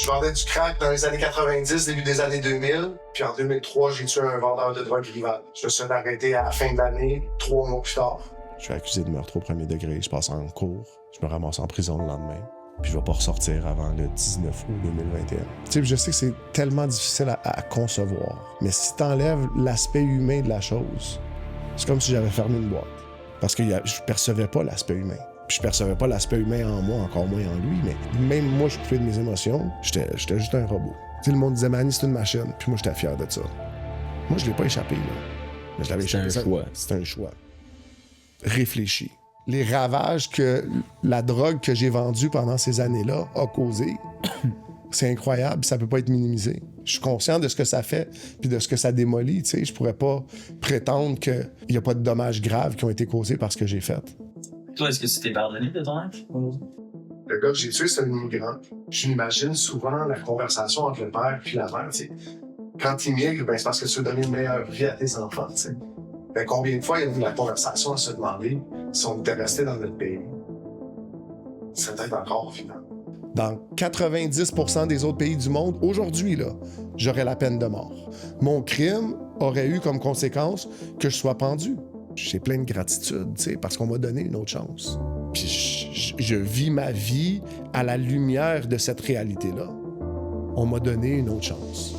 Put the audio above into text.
Je vendais du crack dans les années 90, début des années 2000. Puis en 2003, j'ai tué un vendeur de drogue rival. Je me suis arrêté à la fin de l'année, 3 mois plus tard. Je suis accusé de meurtre au premier degré. Je passe en cours. Je me ramasse en prison le lendemain. Puis je vais pas ressortir avant le 19 août 2021. Tu sais, je sais que c'est tellement difficile à concevoir. Mais si t'enlèves l'aspect humain de la chose, c'est comme si j'avais fermé une boîte. Parce que je percevais pas l'aspect humain. Puis je percevais pas l'aspect humain en moi, encore moins en lui. Mais même moi, je pouvais de mes émotions. J'étais juste un robot. Tu sais, le monde disait, Manny, c'est une machine. Puis moi, j'étais fier de ça. Moi, je l'ai pas échappé, là. Mais je l'avais échappé. C'est un choix. C'était un choix. Réfléchi. Les ravages que la drogue que j'ai vendue pendant ces années-là a causé, c'est incroyable, ça peut pas être minimisé. Je suis conscient de ce que ça fait puis de ce que ça démolit, tu sais. Je pourrais pas prétendre qu'il y a pas de dommages graves qui ont été causés par ce que j'ai fait. Toi, est-ce que tu t'es pardonné de ton acte? Le gars que j'ai tué, c'est un immigrant. Je m'imagine souvent la conversation entre le père et la mère, tu sais. Quand il migre, ben, c'est parce que tu veux donner une meilleure vie à tes enfants, tu sais. Ben, combien de fois il y a eu la conversation à se demander si on était resté dans notre pays? C'est peut-être encore vivant. Dans 90% des autres pays du monde, aujourd'hui, là, j'aurais la peine de mort. Mon crime aurait eu comme conséquence que je sois pendu. J'ai plein de gratitude, tu sais, parce qu'on m'a donné une autre chance. Puis je vis ma vie à la lumière de cette réalité-là. On m'a donné une autre chance.